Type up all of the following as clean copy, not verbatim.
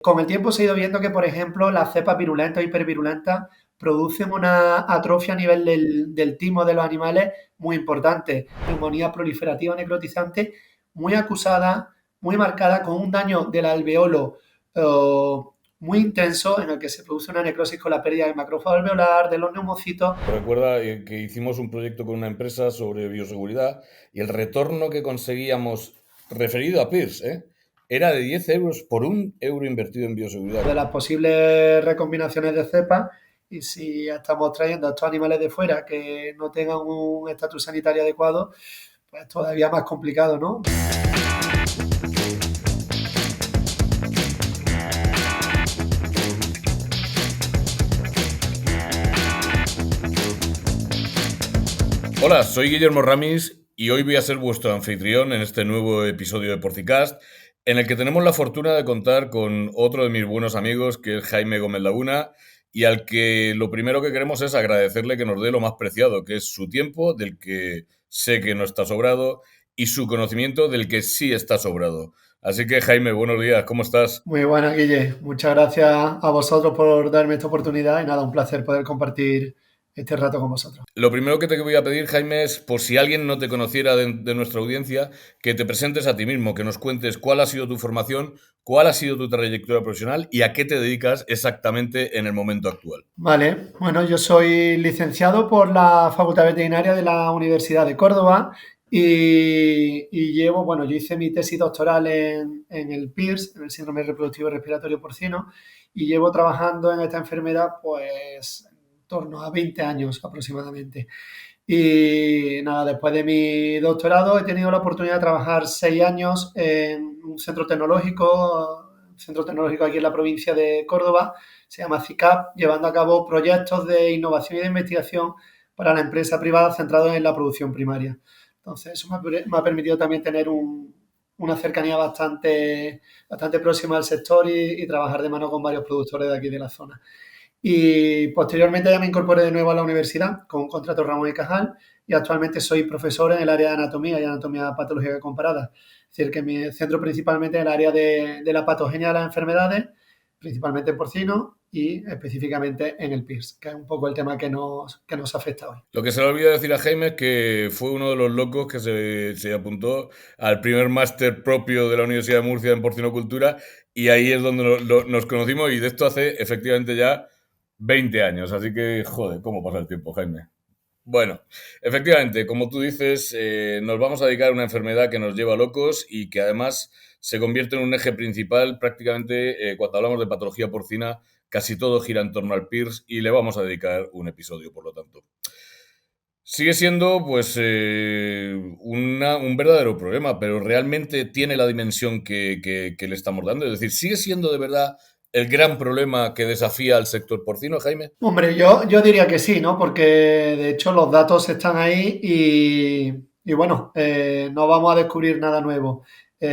Con el tiempo se ha ido viendo que, por ejemplo, las cepas virulentas o hipervirulentas producen una atrofia a nivel del timo de los animales muy importante, neumonía proliferativa necrotizante muy acusada, muy marcada, con un daño del alveolo muy intenso, en el que se produce una necrosis con la pérdida del macrófago alveolar, de los neumocitos. Recuerda que hicimos un proyecto con una empresa sobre bioseguridad y el retorno que conseguíamos referido a PIRS, era de 10 euros por 1 euro invertido en bioseguridad. De las posibles recombinaciones de cepas, y si estamos trayendo a estos animales de fuera que no tengan un estatus sanitario adecuado, pues todavía más complicado, ¿no? Hola, soy Guillermo Ramis y hoy voy a ser vuestro anfitrión en este nuevo episodio de Porcicast, en el que tenemos la fortuna de contar con otro de mis buenos amigos, que es Jaime Gómez Laguna, y al que lo primero que queremos es agradecerle que nos dé lo más preciado, que es su tiempo, del que sé que no está sobrado, y su conocimiento, del que sí está sobrado. Así que, Jaime, buenos días, ¿cómo estás? Muy buena, Guille. Muchas gracias a vosotros por darme esta oportunidad y nada, un placer poder compartir este rato con vosotros. Lo primero que te voy a pedir, Jaime, es, por si alguien no te conociera de nuestra audiencia, que te presentes a ti mismo, que nos cuentes cuál ha sido tu formación, cuál ha sido tu trayectoria profesional y a qué te dedicas exactamente en el momento actual. Vale, bueno, yo soy licenciado por la Facultad Veterinaria de la Universidad de Córdoba y llevo, bueno, yo hice mi tesis doctoral en el PIRS, en el síndrome reproductivo respiratorio porcino, y llevo trabajando en esta enfermedad pues en torno a 20 años aproximadamente. Y nada, después de mi doctorado he tenido la oportunidad de trabajar 6 años en un centro tecnológico aquí en la provincia de Córdoba, se llama CICAP, llevando a cabo proyectos de innovación y de investigación para la empresa privada centrados en la producción primaria. Entonces, eso me ha permitido también tener una cercanía bastante próxima al sector y trabajar de mano con varios productores de aquí de la zona. Y posteriormente ya me incorporé de nuevo a la universidad con un contrato Ramón y Cajal y actualmente soy profesor en el área de anatomía y anatomía patológica comparada. Es decir, que me centro principalmente en el área de la patogenia de las enfermedades, principalmente en porcino y específicamente en el PIRS, que es un poco el tema que nos afecta hoy. Lo que se le olvida decir a Jaime es que fue uno de los locos que se apuntó al primer máster propio de la Universidad de Murcia en porcinocultura y ahí es donde nos conocimos y de esto hace efectivamente ya 20 años. Así que, joder, ¿cómo pasa el tiempo, Jaime? Bueno, efectivamente, como tú dices, nos vamos a dedicar a una enfermedad que nos lleva locos y que además se convierte en un eje principal prácticamente cuando hablamos de patología porcina, casi todo gira en torno al PIRS y le vamos a dedicar un episodio, por lo tanto. Sigue siendo, pues, un verdadero problema, pero realmente tiene la dimensión que le estamos dando. Es decir, sigue siendo de verdad el gran problema que desafía al sector porcino, Jaime. Hombre, yo diría que sí, ¿no? Porque de hecho los datos están ahí y bueno, no vamos a descubrir nada nuevo.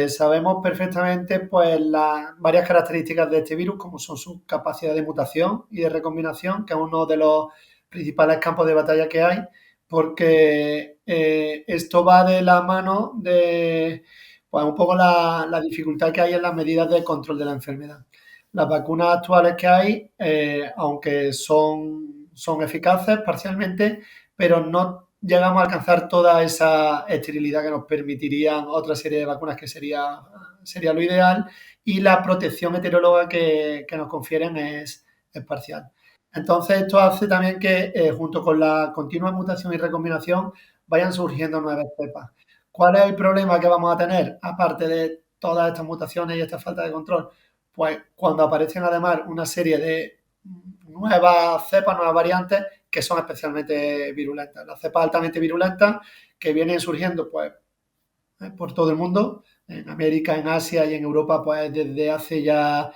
Sabemos perfectamente pues las varias características de este virus, como son su capacidad de mutación y de recombinación, que es uno de los principales campos de batalla que hay, porque esto va de la mano de pues un poco la dificultad que hay en las medidas de control de la enfermedad. Las vacunas actuales que hay, aunque son eficaces parcialmente, pero no llegamos a alcanzar toda esa esterilidad que nos permitirían otra serie de vacunas que sería lo ideal, y la protección heteróloga que nos confieren es parcial. Entonces, esto hace también que, junto con la continua mutación y recombinación, vayan surgiendo nuevas cepas. ¿Cuál es el problema que vamos a tener, aparte de todas estas mutaciones y esta falta de control? Pues cuando aparecen además una serie de nuevas cepas, nuevas variantes que son especialmente virulentas. Las cepas altamente virulentas que vienen surgiendo pues por todo el mundo, en América, en Asia y en Europa, pues desde hace ya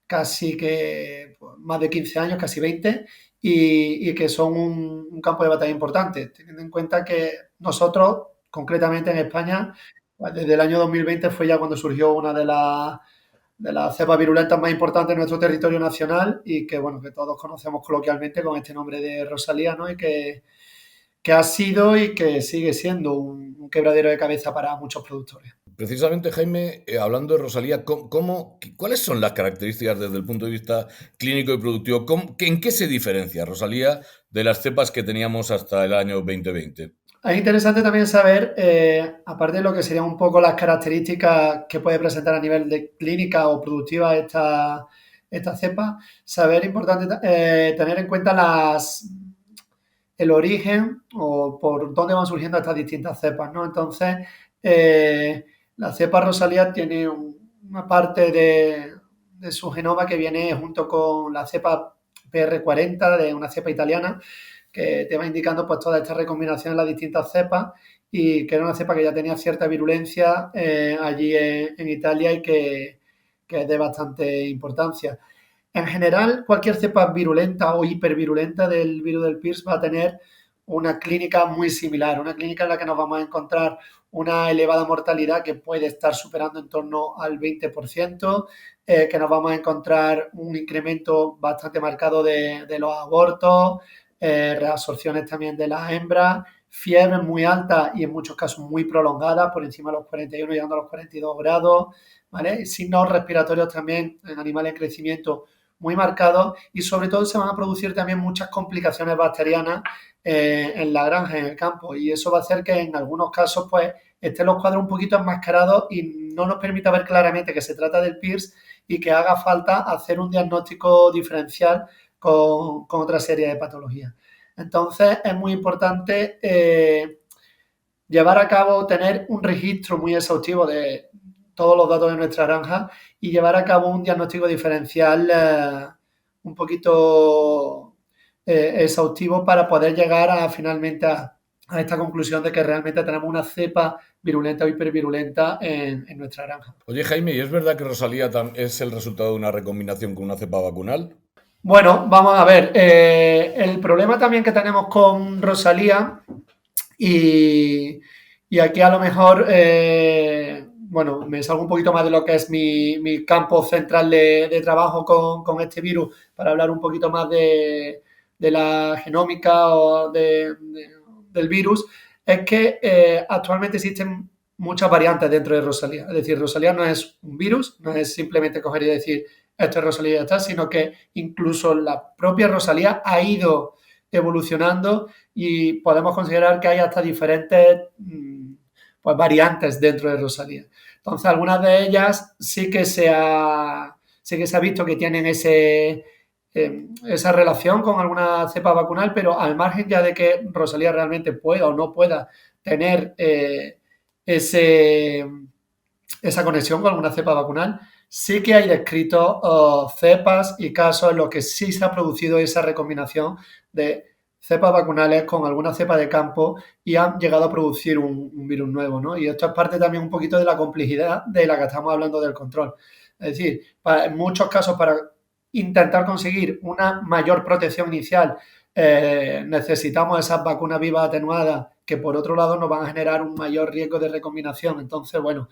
casi que pues, más de 15 años, casi 20, y que son un campo de batalla importante, teniendo en cuenta que nosotros, concretamente en España, pues desde el año 2020 fue ya cuando surgió una de las cepas virulentas más importantes en nuestro territorio nacional y que, bueno, que todos conocemos coloquialmente con este nombre de Rosalía, ¿no? Y que ha sido y que sigue siendo un quebradero de cabeza para muchos productores. Precisamente, Jaime, hablando de Rosalía, ¿cuáles son las características desde el punto de vista clínico y productivo? ¿En qué se diferencia Rosalía de las cepas que teníamos hasta el año 2020? Es interesante también saber, aparte de lo que serían un poco las características que puede presentar a nivel de clínica o productiva esta cepa, saber importante tener en cuenta el origen o por dónde van surgiendo estas distintas cepas, ¿no? Entonces, eh, la cepa Rosalía tiene una parte de su genoma que viene junto con la cepa PR40 de una cepa italiana que te va indicando pues toda esta recombinación en las distintas cepas y que era una cepa que ya tenía cierta virulencia allí en Italia y que es de bastante importancia. En general, cualquier cepa virulenta o hipervirulenta del virus del PIRS va a tener una clínica muy similar, una clínica en la que nos vamos a encontrar una elevada mortalidad que puede estar superando en torno al 20%, que nos vamos a encontrar un incremento bastante marcado de los abortos, reabsorciones también de las hembras, fiebre muy alta y en muchos casos muy prolongada, por encima de los 41, llegando a los 42 grados, ¿vale? Signos respiratorios también en animales en crecimiento muy marcados y sobre todo se van a producir también muchas complicaciones bacterianas en la granja, en el campo, y eso va a hacer que en algunos casos pues estén los cuadros un poquito enmascarados y no nos permita ver claramente que se trata del PIRS y que haga falta hacer un diagnóstico diferencial con otra serie de patologías. Entonces es muy importante llevar a cabo, tener un registro muy exhaustivo de todos los datos de nuestra granja y llevar a cabo un diagnóstico diferencial un poquito exhaustivo para poder llegar finalmente a esta conclusión de que realmente tenemos una cepa virulenta o hipervirulenta en nuestra granja. Oye, Jaime, ¿y es verdad que Rosalía es el resultado de una recombinación con una cepa vacunal? Bueno, vamos a ver. El problema también que tenemos con Rosalía y aquí a lo mejor, bueno, me salgo un poquito más de lo que es mi campo central de trabajo con este virus para hablar un poquito más de la genómica o del virus, es que actualmente existen muchas variantes dentro de Rosalía. Es decir, Rosalía no es un virus, no es simplemente coger y decir esto es Rosalía y ya está, sino que incluso la propia Rosalía ha ido evolucionando y podemos considerar que hay hasta diferentes pues, variantes dentro de Rosalía. Entonces, algunas de ellas sí que se ha visto que tienen esa relación con alguna cepa vacunal, pero al margen ya de que Rosalía realmente pueda o no pueda tener esa conexión con alguna cepa vacunal, sí que hay descritos cepas y casos en los que sí se ha producido esa recombinación de cepas vacunales con alguna cepa de campo y han llegado a producir un virus nuevo, ¿no? Y esto es parte también un poquito de la complejidad de la que estamos hablando del control. Es decir, en muchos casos para intentar conseguir una mayor protección inicial necesitamos esas vacunas vivas atenuadas que por otro lado nos van a generar un mayor riesgo de recombinación. Entonces, bueno,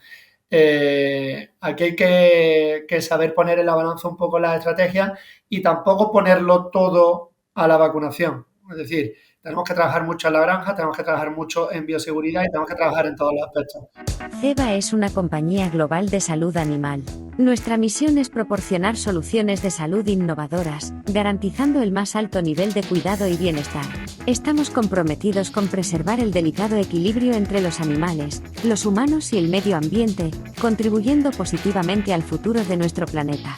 aquí hay que saber poner en la balanza un poco las estrategias y tampoco ponerlo todo a la vacunación. Es decir, tenemos que trabajar mucho en la granja, tenemos que trabajar mucho en bioseguridad y tenemos que trabajar en todos los aspectos. Ceba es una compañía global de salud animal. Nuestra misión es proporcionar soluciones de salud innovadoras, garantizando el más alto nivel de cuidado y bienestar. Estamos comprometidos con preservar el delicado equilibrio entre los animales, los humanos y el medio ambiente, contribuyendo positivamente al futuro de nuestro planeta.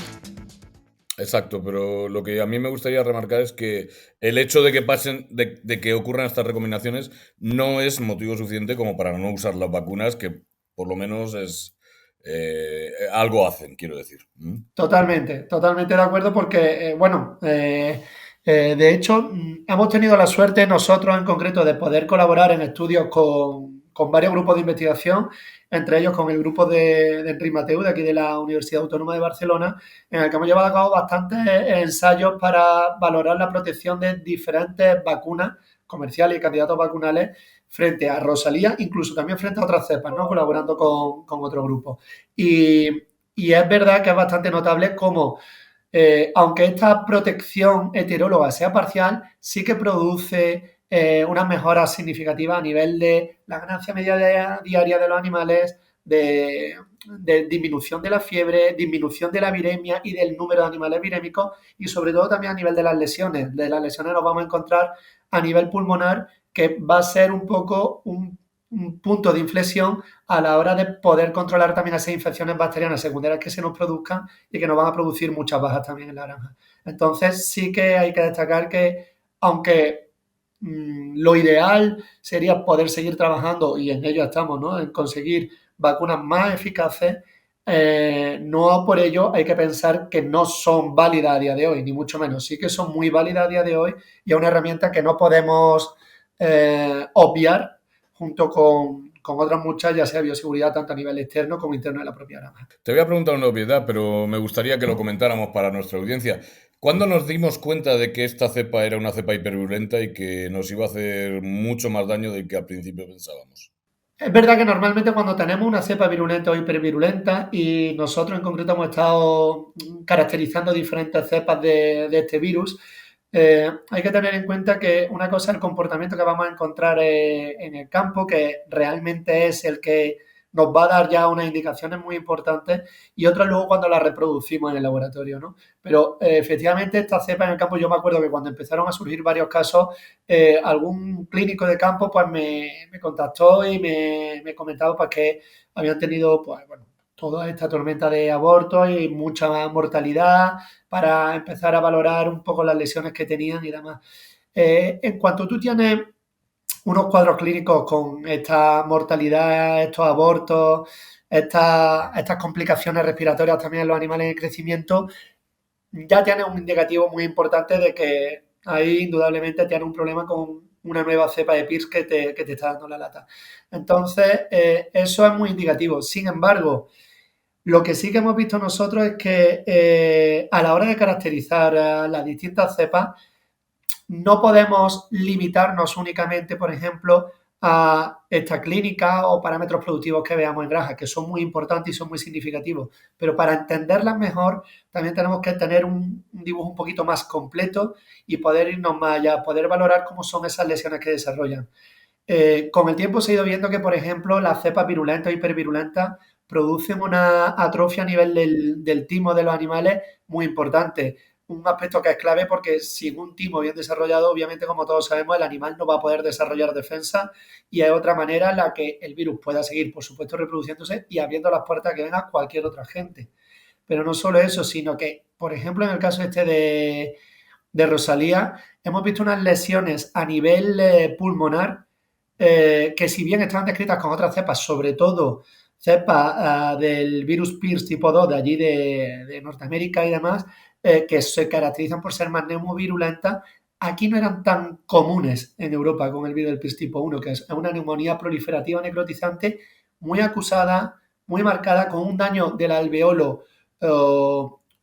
Exacto, pero lo que a mí me gustaría remarcar es que el hecho de que pasen, de que ocurran estas recombinaciones, no es motivo suficiente como para no usar las vacunas, que por lo menos es algo hacen, quiero decir. ¿Mm? Totalmente, totalmente de acuerdo porque, bueno, de hecho, hemos tenido la suerte nosotros en concreto de poder colaborar en estudios con varios grupos de investigación, entre ellos con el grupo de Enric Mateu, de aquí de la Universidad Autónoma de Barcelona, en el que hemos llevado a cabo bastantes ensayos para valorar la protección de diferentes vacunas comerciales y candidatos vacunales frente a Rosalía, incluso también frente a otras cepas, ¿no? Colaborando con otro grupo. Y es verdad que es bastante notable cómo, aunque esta protección heteróloga sea parcial, sí que produce unas mejoras significativas a nivel de la ganancia media diaria de los animales, de disminución de la fiebre, disminución de la viremia y del número de animales virémicos y sobre todo también a nivel de las lesiones. De las lesiones nos vamos a encontrar a nivel pulmonar que va a ser un poco un punto de inflexión a la hora de poder controlar también esas infecciones bacterianas secundarias que se nos produzcan y que nos van a producir muchas bajas también en la granja. Entonces sí que hay que destacar que aunque lo ideal sería poder seguir trabajando, y en ello estamos, ¿no?, en conseguir vacunas más eficaces, no por ello hay que pensar que no son válidas a día de hoy, ni mucho menos. Sí que son muy válidas a día de hoy y es una herramienta que no podemos obviar junto con otras muchas, ya sea bioseguridad tanto a nivel externo como interno de la propia granja. Te voy a preguntar una obviedad, pero me gustaría que lo comentáramos para nuestra audiencia. ¿Cuándo nos dimos cuenta de que esta cepa era una cepa hipervirulenta y que nos iba a hacer mucho más daño del que al principio pensábamos? Es verdad que normalmente cuando tenemos una cepa virulenta o hipervirulenta y nosotros en concreto hemos estado caracterizando diferentes cepas de este virus, hay que tener en cuenta que una cosa es el comportamiento que vamos a encontrar en el campo, que realmente es el que nos va a dar ya unas indicaciones muy importantes, y otra luego cuando la reproducimos en el laboratorio, ¿no? Pero efectivamente esta cepa en el campo, yo me acuerdo que cuando empezaron a surgir varios casos, algún clínico de campo pues me contactó y me comentaba pues, que habían tenido pues, bueno, toda esta tormenta de abortos y mucha más mortalidad para empezar a valorar un poco las lesiones que tenían y demás. En cuanto tú tienes unos cuadros clínicos con esta mortalidad, estos abortos, estas complicaciones respiratorias también en los animales en crecimiento, ya tienes un indicativo muy importante de que ahí indudablemente tienes un problema con una nueva cepa de PIRS que te está dando la lata. Entonces, eso es muy indicativo. Sin embargo, lo que sí que hemos visto nosotros es que a la hora de caracterizar las distintas cepas, no podemos limitarnos únicamente, por ejemplo, a esta clínica o parámetros productivos que veamos en granja, que son muy importantes y son muy significativos. Pero para entenderlas mejor, también tenemos que tener un dibujo un poquito más completo y poder irnos más allá, poder valorar cómo son esas lesiones que desarrollan. Con el tiempo se ha ido viendo que, por ejemplo, las cepas virulentas o hipervirulentas producen una atrofia a nivel del timo de los animales muy importante. Un aspecto que es clave porque sin un timo bien desarrollado, obviamente, como todos sabemos, el animal no va a poder desarrollar defensa y hay otra manera en la que el virus pueda seguir, por supuesto, reproduciéndose y abriendo las puertas a que venga cualquier otra gente. Pero no solo eso, sino que, por ejemplo, en el caso este de Rosalía, hemos visto unas lesiones a nivel pulmonar que si bien estaban descritas con otras cepas, sobre todo cepas del virus PIRS tipo 2 de allí de Norteamérica y demás, que se caracterizan por ser más neumovirulentas, aquí no eran tan comunes en Europa con el virus del PIRS tipo 1, que es una neumonía proliferativa necrotizante muy acusada, muy marcada, con un daño del alveolo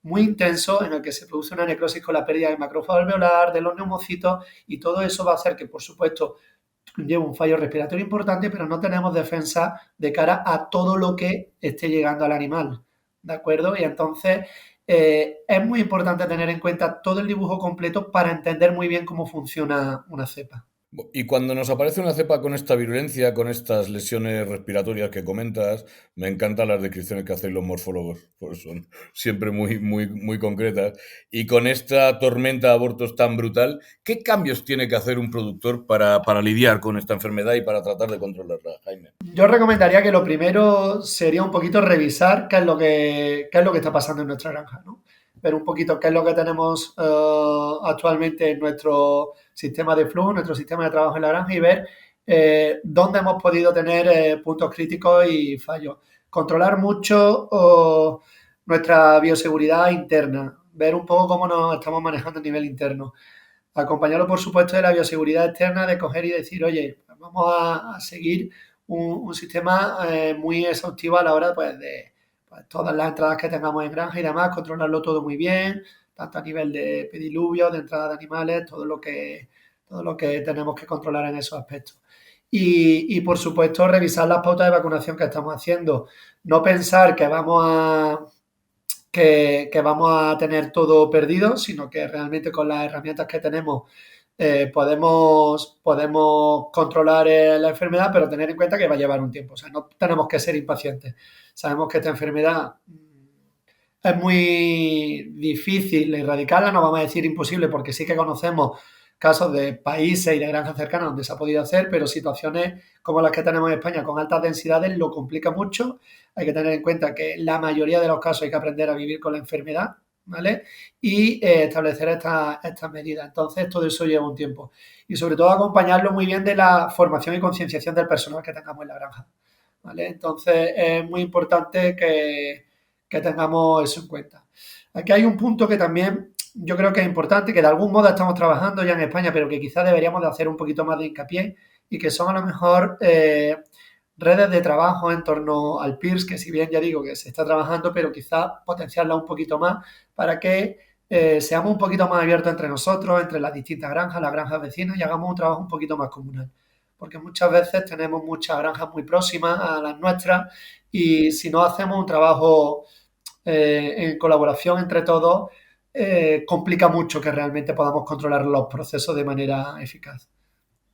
muy intenso en el que se produce una necrosis con la pérdida del macrófago alveolar, de los neumocitos, y todo eso va a hacer que, por supuesto, lleva un fallo respiratorio importante, pero no tenemos defensa de cara a todo lo que esté llegando al animal, ¿de acuerdo? Y entonces es muy importante tener en cuenta todo el dibujo completo para entender muy bien cómo funciona una cepa. Y cuando nos aparece una cepa con esta virulencia, con estas lesiones respiratorias que comentas, me encantan las descripciones que hacen los morfólogos, pues son siempre muy concretas. Y con esta tormenta de abortos tan brutal, ¿qué cambios tiene que hacer un productor para lidiar con esta enfermedad y para tratar de controlarla, Jaime? Yo recomendaría que lo primero sería un poquito revisar qué es lo que está pasando en nuestra granja, ¿no? Ver un poquito qué es lo que tenemos actualmente en nuestro sistema de flujo, nuestro sistema de trabajo en la granja, y ver dónde hemos podido tener puntos críticos y fallos. Controlar mucho nuestra bioseguridad interna, ver un poco cómo nos estamos manejando a nivel interno. Acompañarlo, por supuesto, de la bioseguridad externa, de coger y decir, oye, vamos a seguir un sistema muy exhaustivo a la hora pues, de pues, todas las entradas que tengamos en granja y demás, controlarlo todo muy bien, tanto a nivel de pediluvio, de entrada de animales, todo lo que tenemos que controlar en esos aspectos. Y por supuesto, revisar las pautas de vacunación que estamos haciendo. No pensar que vamos a tener todo perdido, sino que realmente con las herramientas que tenemos podemos controlar la enfermedad, pero tener en cuenta que va a llevar un tiempo. O sea, no tenemos que ser impacientes. Sabemos que esta enfermedad es muy difícil erradicarla, no vamos a decir imposible, porque sí que conocemos casos de países y de granjas cercanas donde se ha podido hacer, pero situaciones como las que tenemos en España con altas densidades lo complica mucho. Hay que tener en cuenta que la mayoría de los casos hay que aprender a vivir con la enfermedad, ¿vale? Y establecer estas medidas. Entonces, todo eso lleva un tiempo. Y sobre todo acompañarlo muy bien de la formación y concienciación del personal que tengamos en la granja, ¿vale? Entonces, es muy importante que tengamos eso en cuenta. Aquí hay un punto que también yo creo que es importante, que de algún modo estamos trabajando ya en España, pero que quizás deberíamos de hacer un poquito más de hincapié, y que son a lo mejor redes de trabajo en torno al PIRS, que si bien ya digo que se está trabajando, pero quizás potenciarla un poquito más para que seamos un poquito más abiertos entre nosotros, entre las distintas granjas, las granjas vecinas, y hagamos un trabajo un poquito más comunal. Porque muchas veces tenemos muchas granjas muy próximas a las nuestras, y si no hacemos un trabajo en colaboración entre todos, complica mucho que realmente podamos controlar los procesos de manera eficaz.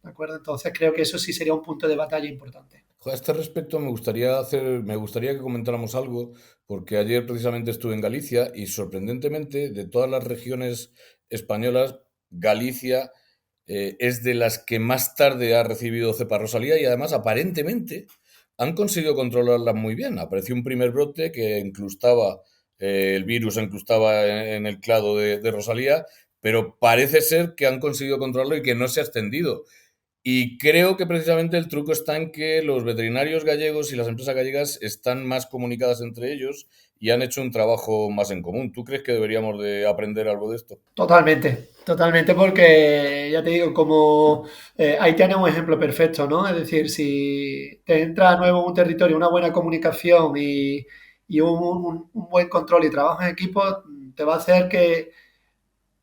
¿De acuerdo? Entonces creo que eso sí sería un punto de batalla importante. A este respecto me gustaría que comentáramos algo, porque ayer precisamente estuve en Galicia y sorprendentemente de todas las regiones españolas, Galicia es de las que más tarde ha recibido cepa Rosalía y además aparentemente han conseguido controlarla muy bien. Apareció un primer brote que incrustaba, el virus incrustaba en el clado de Rosalía, pero parece ser que han conseguido controlarlo y que no se ha extendido. Y creo que precisamente el truco está en que los veterinarios gallegos y las empresas gallegas están más comunicadas entre ellos y han hecho un trabajo más en común. ¿Tú crees que deberíamos de aprender algo de esto? Totalmente, totalmente, porque ya te digo, como ahí tenemos un ejemplo perfecto, ¿no? Es decir, si te entra nuevo en un territorio una buena comunicación y un buen control y trabajo en equipo, te va a hacer que,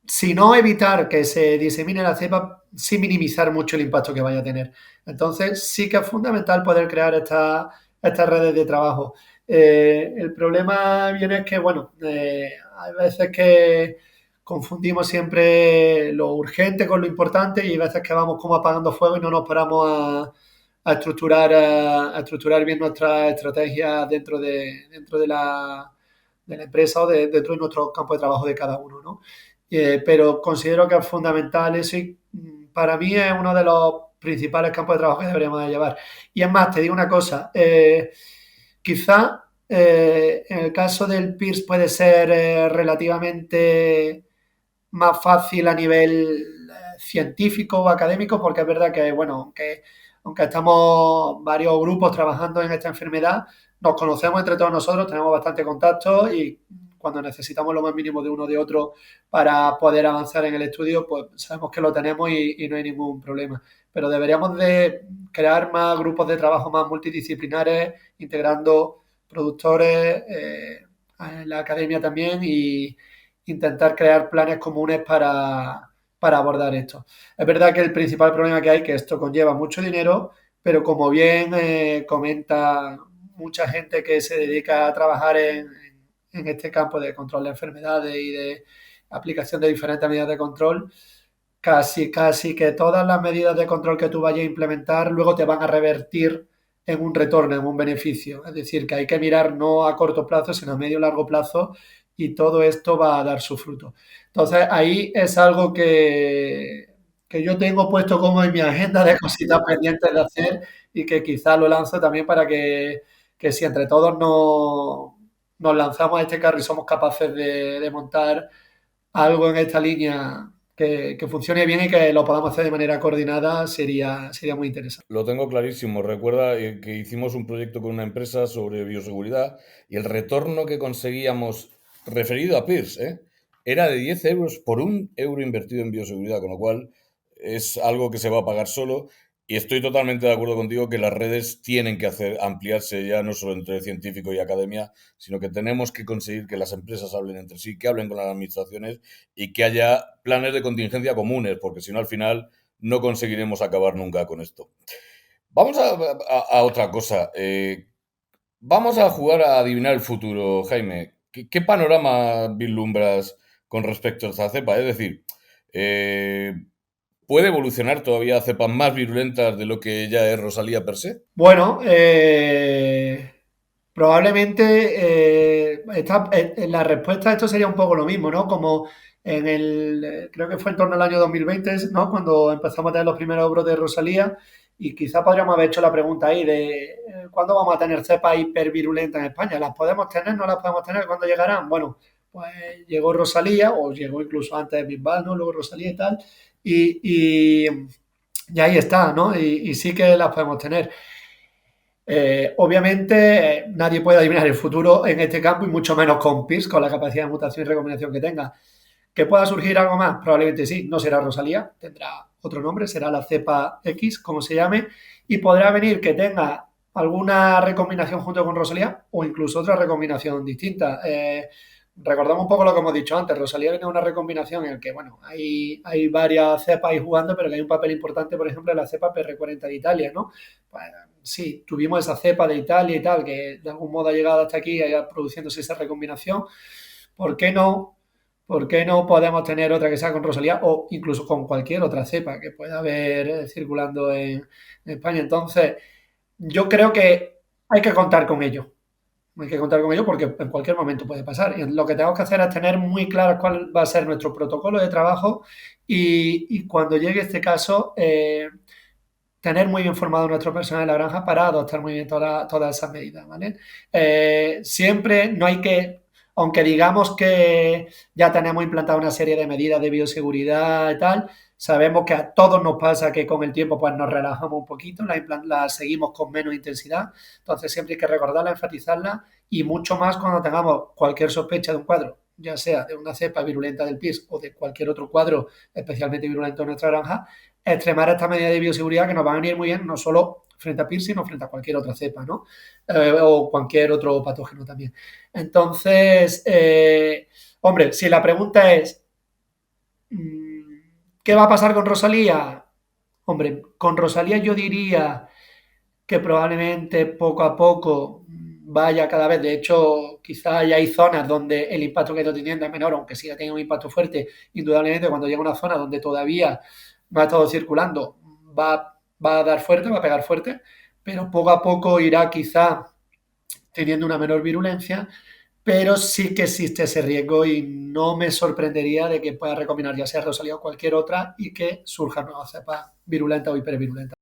si no evitar que se disemine la cepa, sí minimizar mucho el impacto que vaya a tener. Entonces, sí que es fundamental poder crear estas redes de trabajo. El problema viene es que, bueno, hay veces que confundimos siempre lo urgente con lo importante, y hay veces que vamos como apagando fuego y no nos paramos a estructurar bien nuestra estrategia dentro de la empresa o dentro de nuestro campo de trabajo de cada uno, ¿no? Pero considero que es fundamental eso, y para mí es uno de los principales campos de trabajo que deberíamos de llevar. Y es más, te digo una cosa, quizá en el caso del PIRS puede ser relativamente más fácil a nivel científico o académico, porque es verdad que, bueno, aunque estamos varios grupos trabajando en esta enfermedad, nos conocemos entre todos nosotros, tenemos bastante contacto, y cuando necesitamos lo más mínimo de uno de otro para poder avanzar en el estudio, pues sabemos que lo tenemos y no hay ningún problema. Pero deberíamos de crear más grupos de trabajo más multidisciplinares, integrando productores, en la academia también, y intentar crear planes comunes para abordar esto. Es verdad que el principal problema que hay es que esto conlleva mucho dinero, pero como bien comenta mucha gente que se dedica a trabajar en este campo de control de enfermedades y de aplicación de diferentes medidas de control, casi que todas las medidas de control que tú vayas a implementar luego te van a revertir en un retorno, en un beneficio. Es decir, que hay que mirar no a corto plazo, sino a medio y largo plazo, y todo esto va a dar su fruto. Entonces, ahí es algo que yo tengo puesto como en mi agenda de cositas pendientes de hacer, y que quizás lo lanzo también para que si entre todos nos lanzamos a este carro y somos capaces de montar algo en esta línea que funcione bien y que lo podamos hacer de manera coordinada, sería muy interesante. Lo tengo clarísimo. Recuerda que hicimos un proyecto con una empresa sobre bioseguridad y el retorno que conseguíamos referido a PIRS, era de 10 euros por un euro invertido en bioseguridad, con lo cual es algo que se va a pagar solo. Y estoy totalmente de acuerdo contigo que las redes tienen que ampliarse ya no solo entre científico y academia, sino que tenemos que conseguir que las empresas hablen entre sí, que hablen con las administraciones y que haya planes de contingencia comunes, porque si no al final no conseguiremos acabar nunca con esto. Vamos a otra cosa. Vamos a jugar a adivinar el futuro, Jaime. ¿Qué panorama vislumbras con respecto a esta cepa? Es decir, eh, ¿Puede evolucionar todavía a cepas más virulentas de lo que ya es Rosalía per se? Bueno, probablemente la respuesta a esto sería un poco lo mismo, ¿no? Como creo que fue en torno al año 2020, ¿no? Cuando empezamos a tener los primeros brotes de Rosalía y quizá podríamos haber hecho la pregunta ahí de ¿cuándo vamos a tener cepas hipervirulentas en España? ¿Las podemos tener? ¿No las podemos tener? ¿Cuándo llegarán? Bueno, pues llegó Rosalía o llegó incluso antes de Bisbal, ¿no? Luego Rosalía y tal. Y, y, y ahí está, ¿no? Y sí que las podemos tener. Obviamente, nadie puede adivinar el futuro en este campo y mucho menos con PIRS, con la capacidad de mutación y recombinación que tenga. ¿Que pueda surgir algo más? Probablemente sí. No será Rosalía, tendrá otro nombre, será la cepa X, como se llame, y podrá venir que tenga alguna recombinación junto con Rosalía o incluso otra recombinación distinta. Recordamos un poco lo que hemos dicho antes. Rosalía viene una recombinación en la que, bueno, hay varias cepas ahí jugando, pero que hay un papel importante, por ejemplo, en la cepa PR40 de Italia, ¿no? Pues, sí, tuvimos esa cepa de Italia y tal, que de algún modo ha llegado hasta aquí, produciéndose esa recombinación. ¿Por qué no? ¿Por qué no podemos tener otra que sea con Rosalía o incluso con cualquier otra cepa que pueda haber circulando en España? Entonces, yo creo que hay que contar con ello. Hay que contar con ello porque en cualquier momento puede pasar. Y lo que tenemos que hacer es tener muy claro cuál va a ser nuestro protocolo de trabajo y cuando llegue este caso, tener muy bien formado nuestro personal de la granja para adoptar muy bien todas esas medidas, ¿vale? Siempre no hay que, aunque digamos que ya tenemos implantada una serie de medidas de bioseguridad y tal, sabemos que a todos nos pasa que con el tiempo pues nos relajamos un poquito, la seguimos con menos intensidad, entonces siempre hay que recordarla, enfatizarla y mucho más cuando tengamos cualquier sospecha de un cuadro, ya sea de una cepa virulenta del PIRS o de cualquier otro cuadro especialmente virulento en nuestra granja, extremar estas medidas de bioseguridad que nos van a venir muy bien, no solo frente a PIRS, sino frente a cualquier otra cepa, ¿no? O cualquier otro patógeno también. Entonces, hombre, si la pregunta es, ¿qué va a pasar con Rosalía? Hombre, con Rosalía yo diría que probablemente poco a poco vaya cada vez. De hecho, quizá ya hay zonas donde el impacto que está teniendo es menor, aunque siga teniendo un impacto fuerte. Indudablemente, cuando llega a una zona donde todavía no ha estado circulando, va a dar fuerte, va a pegar fuerte, pero poco a poco irá quizá teniendo una menor virulencia, pero sí que existe ese riesgo y no me sorprendería de que pueda recombinar ya sea Rosalía o cualquier otra y que surjan nuevas cepas virulentas o hipervirulentas.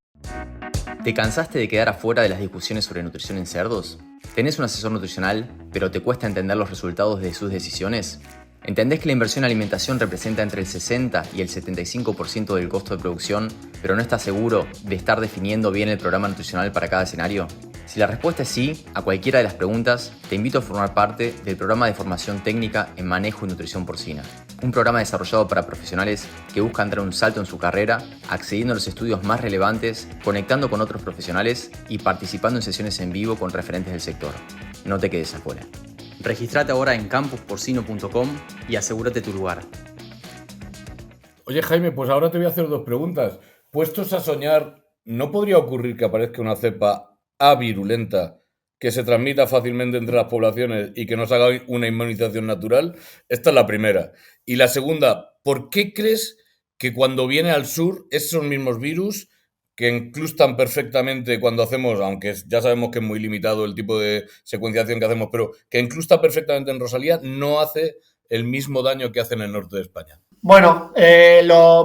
¿Te cansaste de quedar afuera de las discusiones sobre nutrición en cerdos? ¿Tenés un asesor nutricional, pero te cuesta entender los resultados de sus decisiones? ¿Entendés que la inversión en alimentación representa entre el 60 y el 75% del costo de producción, pero no estás seguro de estar definiendo bien el programa nutricional para cada escenario? Si la respuesta es sí a cualquiera de las preguntas, te invito a formar parte del programa de formación técnica en manejo y nutrición porcina. Un programa desarrollado para profesionales que buscan dar un salto en su carrera, accediendo a los estudios más relevantes, conectando con otros profesionales y participando en sesiones en vivo con referentes del sector. No te quedes afuera. Regístrate ahora en campusporcino.com y asegúrate tu lugar. Oye, Jaime, pues ahora te voy a hacer dos preguntas. Puestos a soñar, ¿no podría ocurrir que aparezca una cepa avirulenta que se transmita fácilmente entre las poblaciones y que nos haga una inmunización natural? Esta es la primera. Y la segunda, ¿por qué crees que cuando viene al sur esos mismos virus que incrustan perfectamente cuando hacemos, aunque ya sabemos que es muy limitado el tipo de secuenciación que hacemos, pero que incrusta perfectamente en Rosalía, no hace el mismo daño que hace en el norte de España? Bueno,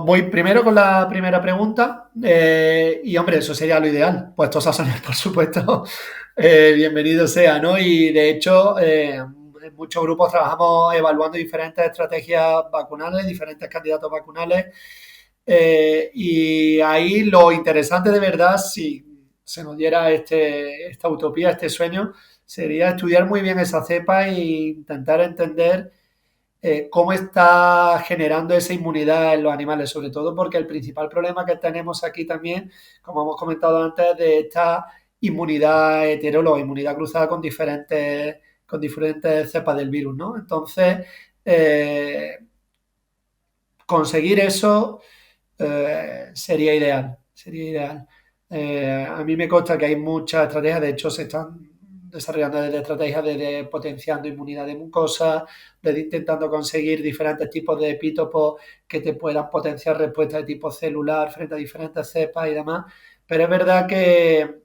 voy primero con la primera pregunta y hombre, eso sería lo ideal, puestos a soñar, por supuesto, bienvenido sea, ¿no? Y de hecho, en muchos grupos trabajamos evaluando diferentes estrategias vacunales, diferentes candidatos vacunales y ahí lo interesante de verdad, si se nos diera esta utopía, este sueño, sería estudiar muy bien esa cepa e intentar entender cómo está generando esa inmunidad en los animales, sobre todo porque el principal problema que tenemos aquí también, como hemos comentado antes, de esta inmunidad heteróloga, inmunidad cruzada con diferentes cepas del virus, ¿no? Entonces, conseguir eso sería ideal, sería ideal. A mí me consta que hay muchas estrategias, de hecho se están desarrollando desde estrategias de potenciando inmunidad de mucosa, de intentando conseguir diferentes tipos de epítopos que te puedan potenciar respuesta de tipo celular frente a diferentes cepas y demás. Pero es verdad que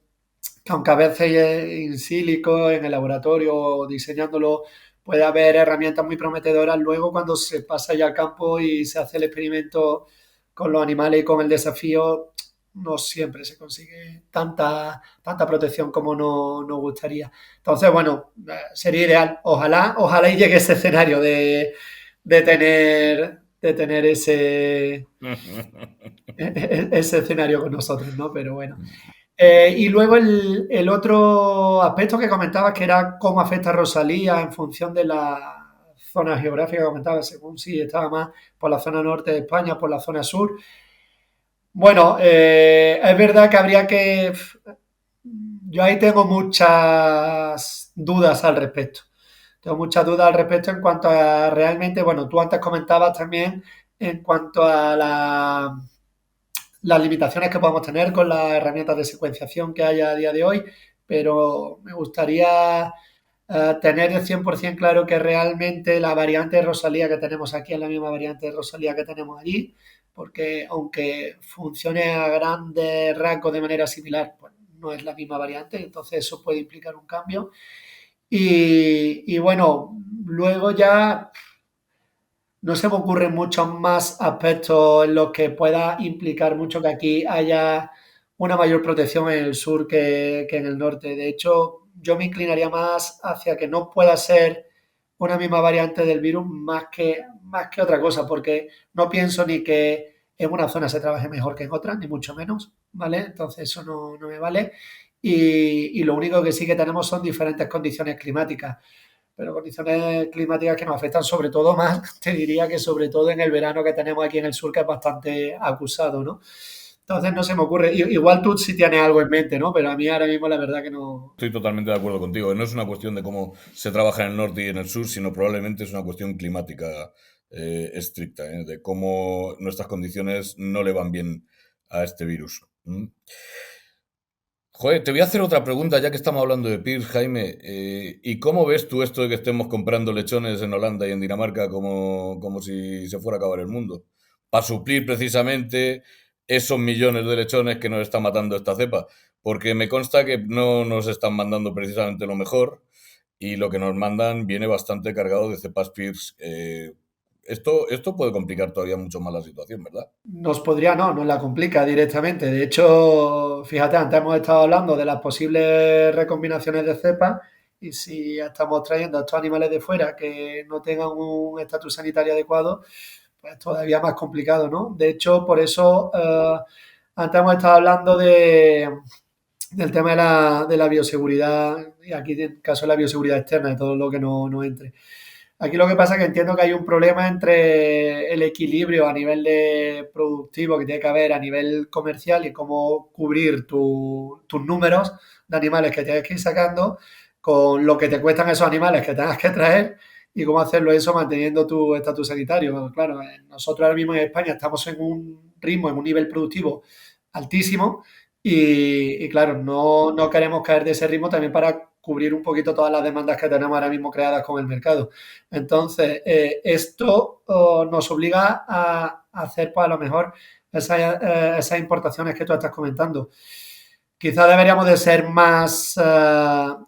aunque a veces in silico, en el laboratorio, diseñándolo, puede haber herramientas muy prometedoras, luego cuando se pasa ya al campo y se hace el experimento con los animales y con el desafío, no siempre se consigue tanta protección como nos gustaría. Entonces, bueno, sería ideal. Ojalá y llegue ese escenario de tener ese escenario con nosotros, ¿no? Pero bueno. Y luego el otro aspecto que comentabas, que era cómo afecta a Rosalía en función de la zona geográfica que comentabas, según si estaba más por la zona norte de España, por la zona sur. Bueno, es verdad que habría que... Yo ahí tengo muchas dudas al respecto. Tengo muchas dudas al respecto en cuanto a realmente, bueno, tú antes comentabas también en cuanto a las limitaciones que podemos tener con las herramientas de secuenciación que hay a día de hoy, pero me gustaría tener el 100% claro que realmente la variante de Rosalía que tenemos aquí es la misma variante de Rosalía que tenemos allí, porque aunque funcione a grandes rasgos de manera similar, pues no es la misma variante, entonces eso puede implicar un cambio. Y bueno, luego ya no se me ocurren muchos más aspectos en los que pueda implicar mucho que aquí haya una mayor protección en el sur que en el norte. De hecho, yo me inclinaría más hacia que no pueda ser una misma variante del virus más que otra cosa, porque no pienso ni que en una zona se trabaje mejor que en otra, ni mucho menos, ¿vale? Entonces eso no me vale. Y lo único que sí que tenemos son diferentes condiciones climáticas, pero condiciones climáticas que nos afectan sobre todo más, te diría que sobre todo en el verano que tenemos aquí en el sur, que es bastante acusado, ¿no? Entonces no se me ocurre. Igual tú sí tienes algo en mente, ¿no? Pero a mí ahora mismo la verdad que no. Estoy totalmente de acuerdo contigo. No es una cuestión de cómo se trabaja en el norte y en el sur, sino probablemente es una cuestión climática estricta, de cómo nuestras condiciones no le van bien a este virus. ¿Mm? Joder, te voy a hacer otra pregunta ya que estamos hablando de PIRS, Jaime. ¿Y cómo ves tú esto de que estemos comprando lechones en Holanda y en Dinamarca como si se fuera a acabar el mundo? Para suplir precisamente esos millones de lechones que nos está matando esta cepa. Porque me consta que no nos están mandando precisamente lo mejor y lo que nos mandan viene bastante cargado de cepas PIRS. Esto puede complicar todavía mucho más la situación, ¿verdad? Nos la complica directamente. De hecho, fíjate, antes hemos estado hablando de las posibles recombinaciones de cepas y si estamos trayendo a estos animales de fuera que no tengan un estatus sanitario adecuado, pues todavía más complicado, ¿no? De hecho, por eso antes hemos estado hablando del tema de la bioseguridad y aquí en el caso de la bioseguridad externa, de todo lo que no entre. Aquí lo que pasa es que entiendo que hay un problema entre el equilibrio a nivel de productivo que tiene que haber a nivel comercial y cómo cubrir tus números de animales que tienes que ir sacando con lo que te cuestan esos animales que tengas que traer y cómo hacerlo eso manteniendo tu estatus sanitario. Claro, nosotros ahora mismo en España estamos en un ritmo, en un nivel productivo altísimo y claro, no queremos caer de ese ritmo también para cubrir un poquito todas las demandas que tenemos ahora mismo creadas con el mercado. Entonces, esto nos obliga a hacer, pues a lo mejor, esas importaciones que tú estás comentando. Quizá deberíamos de ser más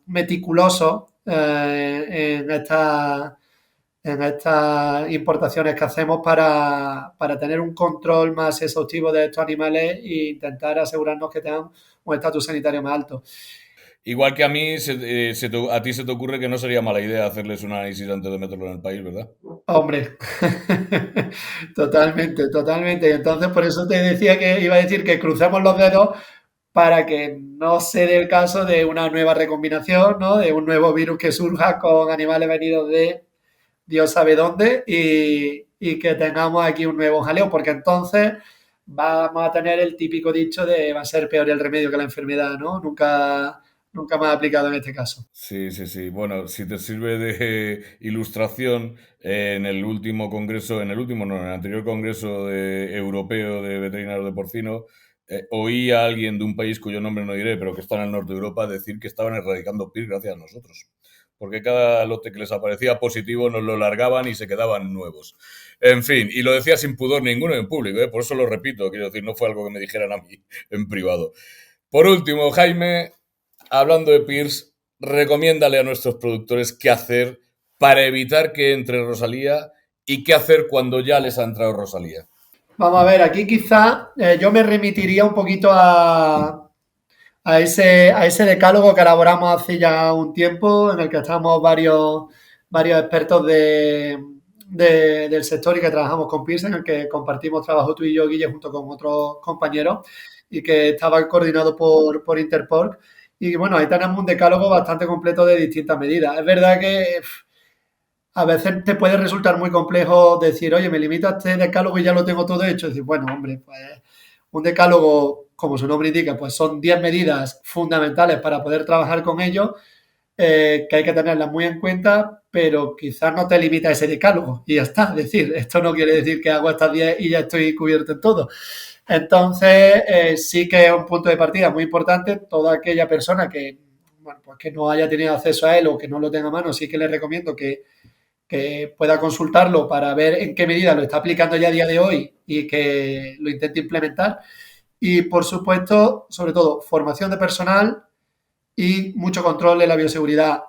meticulosos en estas importaciones que hacemos para tener un control más exhaustivo de estos animales e intentar asegurarnos que tengan un estatus sanitario más alto. Igual que a mí, a ti se te ocurre que no sería mala idea hacerles un análisis antes de meterlo en el país, ¿verdad? Hombre, totalmente, totalmente. Y entonces por eso te decía que iba a decir que crucemos los dedos para que no se dé el caso de una nueva recombinación, ¿no? De un nuevo virus que surja con animales venidos de Dios sabe dónde y que tengamos aquí un nuevo jaleo, porque entonces vamos a tener el típico dicho de va a ser peor el remedio que la enfermedad, ¿no? Nunca más aplicado en este caso. Sí, sí, sí. Bueno, si te sirve de ilustración, en el último congreso, en el anterior congreso europeo de veterinarios de porcino, oí a alguien de un país cuyo nombre no diré, pero que está en el norte de Europa, decir que estaban erradicando PIRS gracias a nosotros. Porque cada lote que les aparecía positivo nos lo largaban y se quedaban nuevos. En fin, y lo decía sin pudor ninguno en público, por eso lo repito, quiero decir, no fue algo que me dijeran a mí en privado. Por último, Jaime, hablando de PIRS, recomiéndale a nuestros productores qué hacer para evitar que entre Rosalía y qué hacer cuando ya les ha entrado Rosalía. Vamos a ver, aquí quizá yo me remitiría un poquito a ese decálogo que elaboramos hace ya un tiempo, en el que estamos varios expertos del sector y que trabajamos con Pearson, en el que compartimos trabajo tú y yo, Guille, junto con otros compañeros, y que estaba coordinado por Interporc. Y bueno, ahí tenemos un decálogo bastante completo de distintas medidas. Es verdad que a veces te puede resultar muy complejo decir, oye, me limito a este decálogo y ya lo tengo todo hecho. Es decir, bueno, hombre, pues un decálogo, como su nombre indica, pues son 10 medidas fundamentales para poder trabajar con ellos, que hay que tenerlas muy en cuenta, pero quizás no te limita a ese decálogo y ya está. Es decir, esto no quiere decir que hago estas 10 y ya estoy cubierto en todo. Entonces, sí que es un punto de partida muy importante. Toda aquella persona que, bueno, pues que no haya tenido acceso a él o que no lo tenga a mano, sí que le recomiendo que pueda consultarlo para ver en qué medida lo está aplicando ya a día de hoy y que lo intente implementar. Y, por supuesto, sobre todo, formación de personal y mucho control de la bioseguridad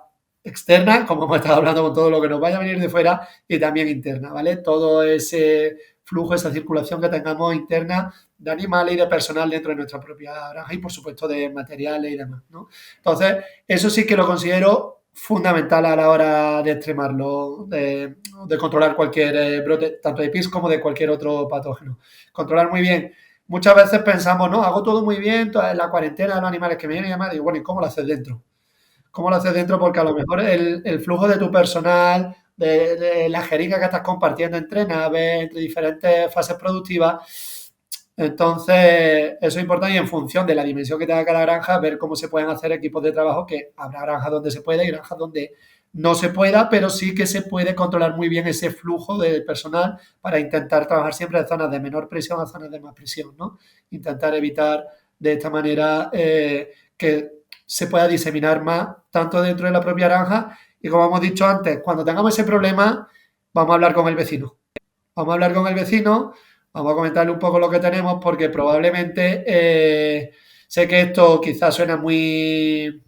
externa, como hemos estado hablando, con todo lo que nos vaya a venir de fuera, y también interna, ¿vale? Todo ese flujo, esa circulación que tengamos interna de animales y de personal dentro de nuestra propia granja y, por supuesto, de materiales y demás, ¿no? Entonces, eso sí que lo considero fundamental a la hora de extremarlo, de controlar cualquier brote, tanto de PIRS como de cualquier otro patógeno. Controlar muy bien. Muchas veces pensamos, no, hago todo muy bien, toda la cuarentena de los animales que me vienen y demás, digo, bueno, ¿y cómo lo haces dentro? ¿Cómo lo haces dentro? Porque a lo mejor el flujo de tu personal, de la jeringa que estás compartiendo entre naves, entre diferentes fases productivas, entonces eso es importante y en función de la dimensión que tenga cada granja, ver cómo se pueden hacer equipos de trabajo, que habrá granjas donde se pueda y granjas donde no se pueda, pero sí que se puede controlar muy bien ese flujo de personal para intentar trabajar siempre de zonas de menor presión a zonas de más presión, ¿no? Intentar evitar de esta manera que se pueda diseminar más tanto dentro de la propia granja y, como hemos dicho antes, cuando tengamos ese problema vamos a hablar con el vecino. Vamos a hablar con el vecino, vamos a comentarle un poco lo que tenemos porque probablemente sé que esto quizás suena muy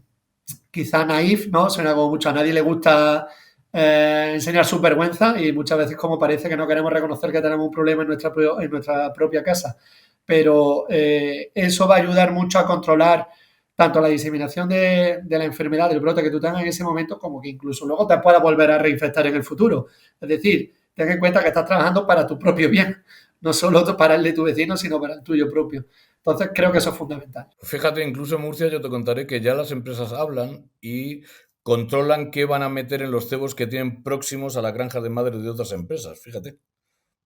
naif, ¿no? Suena como mucho, a nadie le gusta enseñar su vergüenza y muchas veces como parece que no queremos reconocer que tenemos un problema en nuestra propia casa. Pero eso va a ayudar mucho a controlar tanto la diseminación de la enfermedad, del brote que tú tengas en ese momento, como que incluso luego te pueda volver a reinfectar en el futuro. Es decir, ten en cuenta que estás trabajando para tu propio bien, no solo para el de tu vecino, sino para el tuyo propio. Entonces, creo que eso es fundamental. Fíjate, incluso en Murcia yo te contaré que ya las empresas hablan y controlan qué van a meter en los cebos que tienen próximos a la granja de madres de otras empresas, fíjate.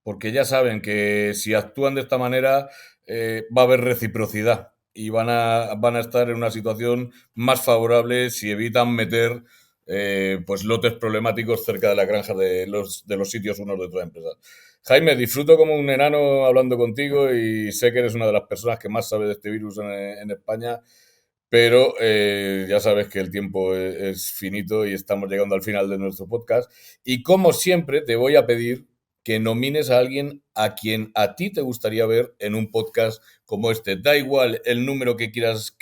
Porque ya saben que si actúan de esta manera va a haber reciprocidad y van a estar en una situación más favorable si evitan meter pues lotes problemáticos cerca de la granja de los sitios unos de otras empresas. Jaime, disfruto como un enano hablando contigo y sé que eres una de las personas que más sabe de este virus en España, pero ya sabes que el tiempo es finito y estamos llegando al final de nuestro podcast. Y como siempre, te voy a pedir que nomines a alguien a quien a ti te gustaría ver en un podcast como este. Da igual el número que quieras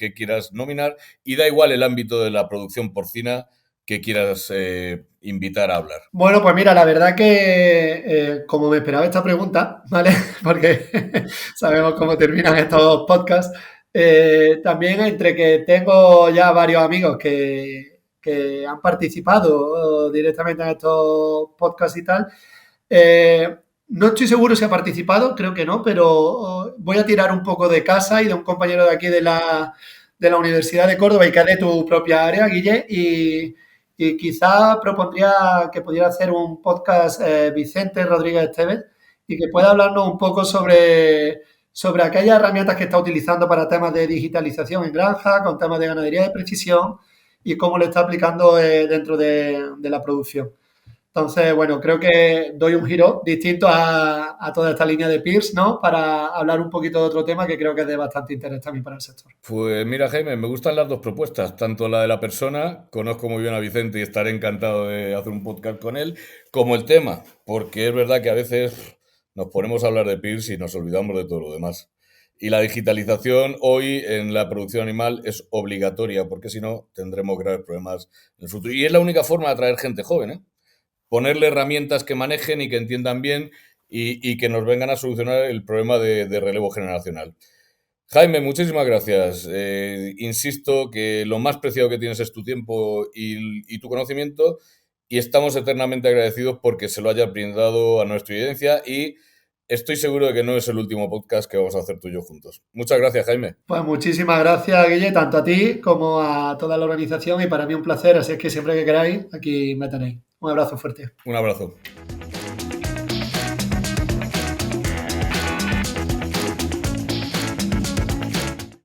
nominar y da igual el ámbito de la producción porcina que quieras invitar a hablar. Bueno, pues mira, la verdad que como me esperaba esta pregunta, ¿vale? Porque sabemos cómo terminan estos podcasts, también entre que tengo ya varios amigos que han participado directamente en estos podcasts y tal, no estoy seguro si ha participado, creo que no, pero voy a tirar un poco de casa y de un compañero de aquí de la Universidad de Córdoba y que es de tu propia área, Guille, y quizá propondría que pudiera hacer un podcast Vicente Rodríguez Esteves y que pueda hablarnos un poco sobre aquellas herramientas que está utilizando para temas de digitalización en granja, con temas de ganadería de precisión y cómo lo está aplicando dentro de la producción. Entonces, bueno, creo que doy un giro distinto a toda esta línea de peers, ¿no? Para hablar un poquito de otro tema que creo que es de bastante interés también para el sector. Pues mira, Jaime, me gustan las dos propuestas, tanto la de la persona, conozco muy bien a Vicente y estaré encantado de hacer un podcast con él, como el tema, porque es verdad que a veces nos ponemos a hablar de peers y nos olvidamos de todo lo demás. Y la digitalización hoy en la producción animal es obligatoria, porque si no tendremos graves problemas en el futuro. Y es la única forma de atraer gente joven, ¿eh? Ponerle herramientas que manejen y que entiendan bien y que nos vengan a solucionar el problema de relevo generacional. Jaime, muchísimas gracias. Insisto que lo más preciado que tienes es tu tiempo y tu conocimiento y estamos eternamente agradecidos porque se lo hayas brindado a nuestra audiencia y estoy seguro de que no es el último podcast que vamos a hacer tú y yo juntos. Muchas gracias, Jaime. Pues muchísimas gracias, Guille, tanto a ti como a toda la organización y para mí un placer, así es que siempre que queráis, aquí me tenéis. Un abrazo fuerte. Un abrazo.